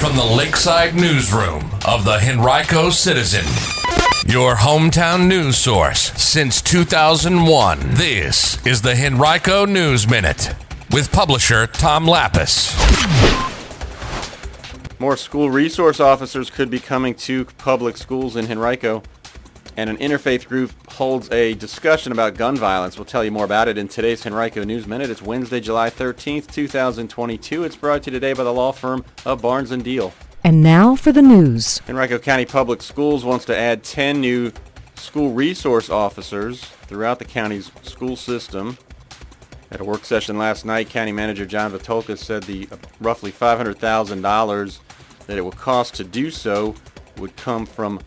from the Lakeside Newsroom of the Henrico Citizen, your hometown news source since 2001. This is the Henrico News Minute with publisher Tom Lapis. More school resource officers could be coming to public schools in Henrico, and an interfaith group holds a discussion about gun violence. We'll tell you more about it in today's Henrico News Minute. It's Wednesday, July 13th, 2022. It's brought to you today by the law firm of Barnes & Deal. And now for the news. Henrico County Public Schools wants to add 10 new school resource officers throughout the county's school system. At a work session last night, County Manager John Vitolka said the roughly $500,000 that it would cost to do so would come from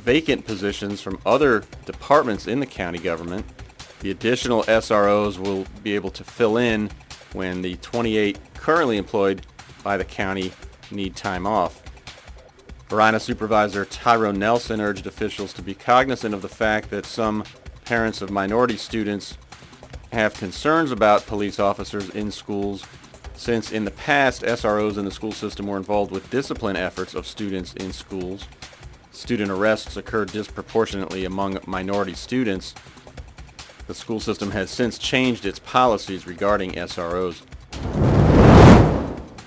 vacant positions from other departments in the county government. The additional SROs will be able to fill in when the 28 currently employed by the county need time off. Verina Supervisor Tyrone Nelson urged officials to be cognizant of the fact that some parents of minority students have concerns about police officers in schools, since in the past SROs in the school system were involved with discipline efforts of students in schools. Student arrests occur disproportionately among minority students. The school system has since changed its policies regarding SROs.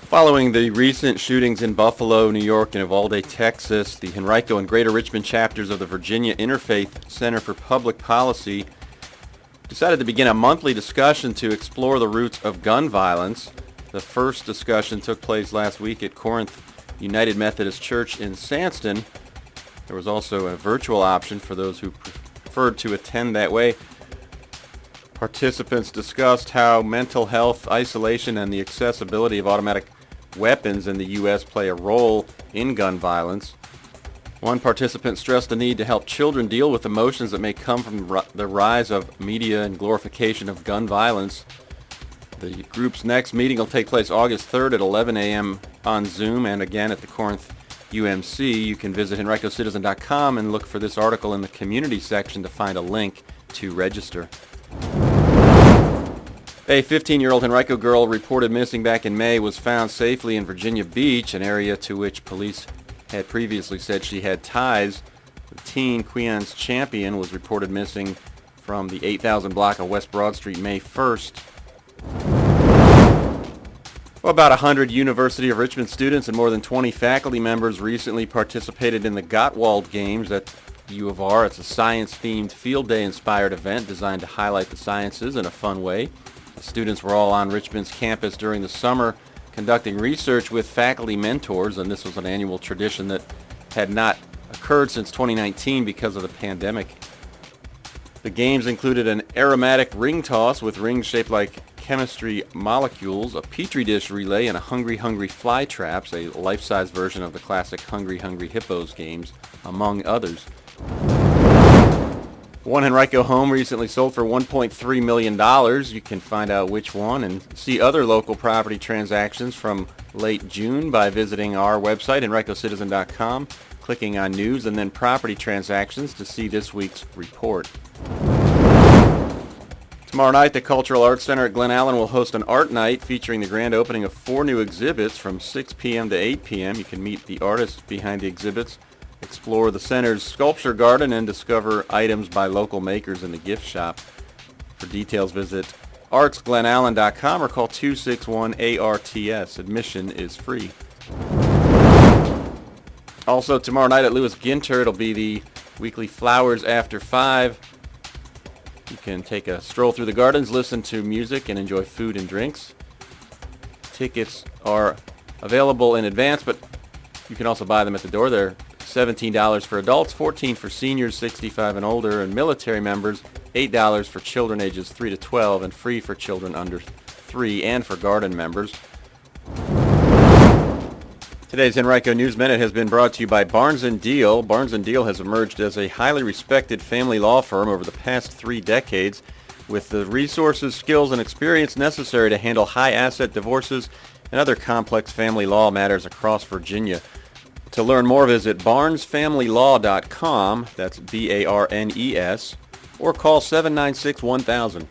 Following the recent shootings in Buffalo, New York, and Uvalde, Texas, the Henrico and Greater Richmond chapters of the Virginia Interfaith Center for Public Policy decided to begin a monthly discussion to explore the roots of gun violence. The first discussion took place last week at Corinth United Methodist Church in Sandston. There was also a virtual option for those who preferred to attend that way. Participants discussed how mental health, isolation, and the accessibility of automatic weapons in the U.S. play a role in gun violence. One participant stressed the need to help children deal with emotions that may come from the rise of media and glorification of gun violence. The group's next meeting will take place August 3rd at 11 a.m. on Zoom and again at the Corinth UMC. You can visit henricocitizen.com and look for this article in the community section to find a link to register. A 15-year-old Henrico girl reported missing back in May was found safely in Virginia Beach, an area to which police had previously said she had ties. The teen, Queon's Champion, was reported missing from the 8000 block of West Broad Street May 1st. Well, about 100 University of Richmond students and more than 20 faculty members recently participated in the Gottwald Games at U of R. It's a science-themed field day-inspired event designed to highlight the sciences in a fun way. The students were all on Richmond's campus during the summer conducting research with faculty mentors, and this was an annual tradition that had not occurred since 2019 because of the pandemic. The games included an aromatic ring toss with rings shaped like chemistry molecules, a petri dish relay, and a Hungry Hungry Fly Traps, a life-size version of the classic Hungry Hungry Hippos games, among others. One Henrico home recently sold for $1.3 million. You can find out which one and see other local property transactions from late June by visiting our website, henricocitizen.com, clicking on News and then Property Transactions to see this week's report. Tomorrow night, the Cultural Arts Center at Glen Allen will host an art night featuring the grand opening of 4 new exhibits from 6 p.m. to 8 p.m. You can meet the artists behind the exhibits, explore the center's sculpture garden, and discover items by local makers in the gift shop. For details, visit artsglenallen.com or call 261-ARTS. Admission is free. Also, tomorrow night at Lewis Ginter, it'll be the weekly Flowers After 5. You can take a stroll through the gardens, listen to music, and enjoy food and drinks. Tickets are available in advance, but you can also buy them at the door. They're $17 for adults, $14 for seniors 65 and older, and military members, $8 for children ages 3 to 12, and free for children under 3 and for garden members. Today's Henrico News Minute has been brought to you by Barnes & Deal. Barnes & Deal has emerged as a highly respected family law firm over the past 3 decades with the resources, skills, and experience necessary to handle high-asset divorces and other complex family law matters across Virginia. To learn more, visit barnesfamilylaw.com, that's B-A-R-N-E-S, or call 796-1000.